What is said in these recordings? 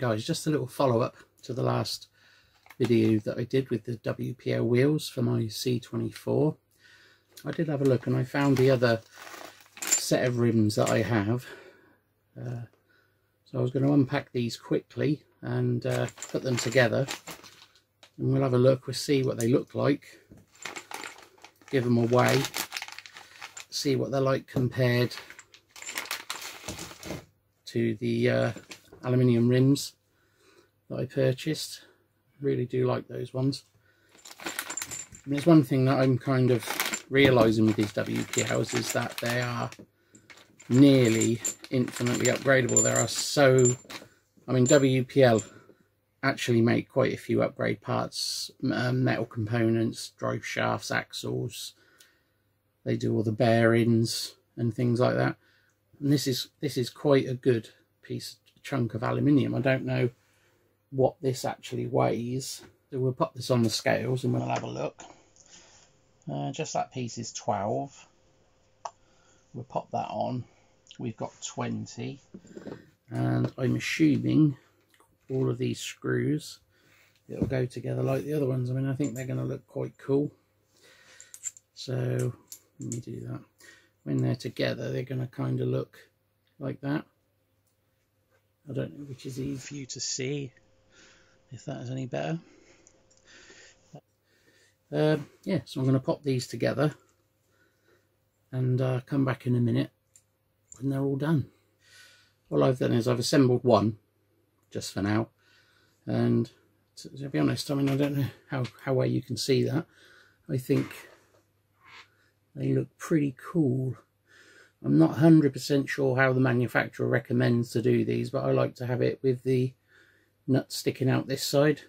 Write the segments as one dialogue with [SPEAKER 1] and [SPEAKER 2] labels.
[SPEAKER 1] guys, just a little follow-up to the last video that I did with the WPL wheels for my C24. I did have a look and I found the other set of rims that I have. So I was going to unpack these quickly and put them together, and we'll have a look, we'll see what they look like, give them away, see what they're like compared to the aluminium rims that I purchased. Really do like those ones. And there's one thing that I'm kind of realising with these WPLs is that they are nearly infinitely upgradable. There are so, I mean, WPL actually make quite a few upgrade parts, metal components, drive shafts, axles. They do all the bearings and things like that. And this is quite a good chunk of aluminium. I don't know what this actually weighs, so we'll pop this on the scales and we'll have a look. Just that piece is 12. We'll pop that on. We've got 20, and I'm assuming all of these screws, it'll go together like the other ones. I mean, I think they're going to look quite cool. So let me do that. When they're together, they're going to kind of look like that. I don't know which is easy for you to see, if that is any better. Yeah, so I'm going to pop these together and come back in a minute when they're all done. All I've done is I've assembled one just for now, and to be honest, I mean, I don't know how well you can see that. I think they look pretty cool. I'm not 100% sure how the manufacturer recommends to do these, but I like to have it with the nut sticking out this side,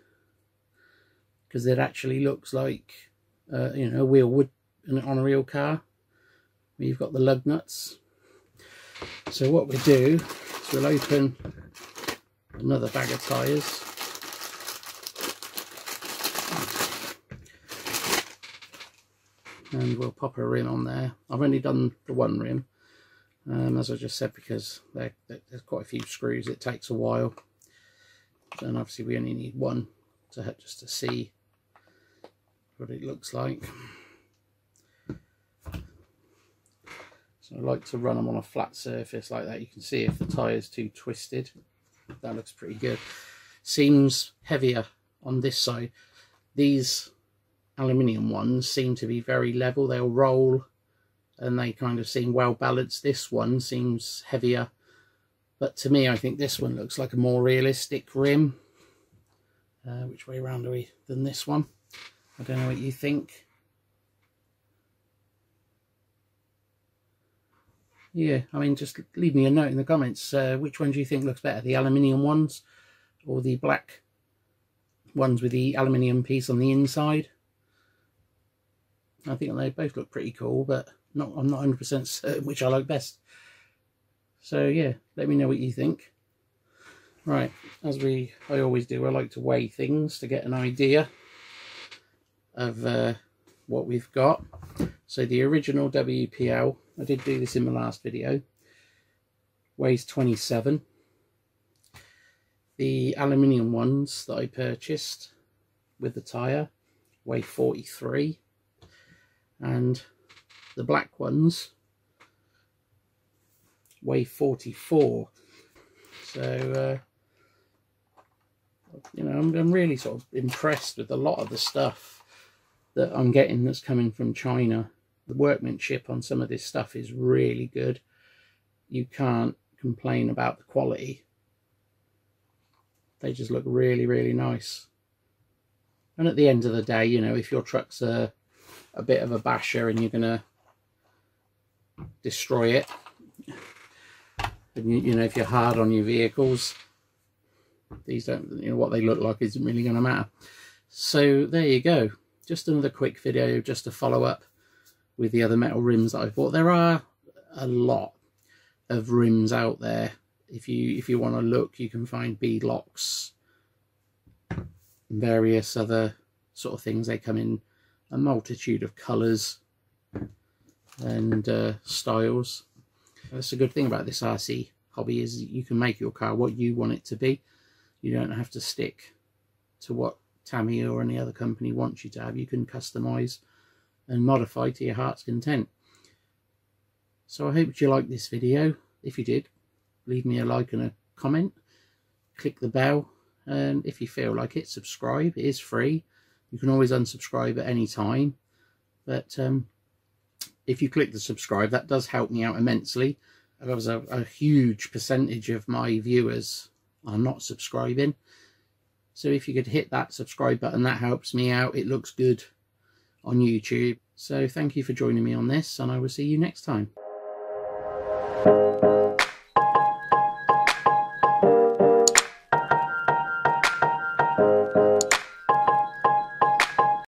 [SPEAKER 1] because it actually looks like you know, a wheel would on a real car where you've got the lug nuts. So what we'll do is we'll open another bag of tyres, and we'll pop a rim on there. I've only done the one rim, as I just said, because there's quite a few screws. It takes a while, and obviously we only need one just to see what it looks like. So I like to run them on a flat surface like that. You can see if the tyre's too twisted. That looks pretty good. Seems heavier on this side. These aluminium ones seem to be very level. They'll roll and they kind of seem well balanced. This one seems heavier, but to me I think this one looks like a more realistic rim. Which way around are we than this one? I don't know what you think. Yeah, I mean, just leave me a note in the comments. Which one do you think looks better, the aluminium ones or the black ones with the aluminium piece on the inside? I think they both look pretty cool, but I'm not 100% certain which I like best. So yeah, let me know what you think. Right, as I always do, I like to weigh things to get an idea of what we've got. So the original WPL, I did do this in my last video, weighs 27. The aluminium ones that I purchased with the tyre weigh 43, and the black ones weigh 44. So you know, I'm really sort of impressed with a lot of the stuff that I'm getting that's coming from China. The workmanship on some of this stuff is really good. You can't complain about the quality. They just look really, really nice. And at the end of the day, you know, if your truck's a bit of a basher and you're going to destroy it, and you know, if you're hard on your vehicles, these don't, you know, what they look like isn't really going to matter. So there you go. Just another quick video just to follow up with the other metal rims that I bought. There are a lot of rims out there. If you want to look, you can find beadlocks, various other sort of things. They come in a multitude of colours and styles. That's a good thing about this RC hobby, is you can make your car what you want it to be. You don't have to stick to what Tamiya or any other company wants you to have. You can customize and modify to your heart's content. So I hope you liked this video. If you did, leave me a like and a comment. Click the bell, and if you feel like it, subscribe. It is free. You can always unsubscribe at any time, but if you click the subscribe, that does help me out immensely. Because a huge percentage of my viewers are not subscribing, so if you could hit that subscribe button, that helps me out. It looks good on YouTube. So thank you for joining me on this, and I will see you next time.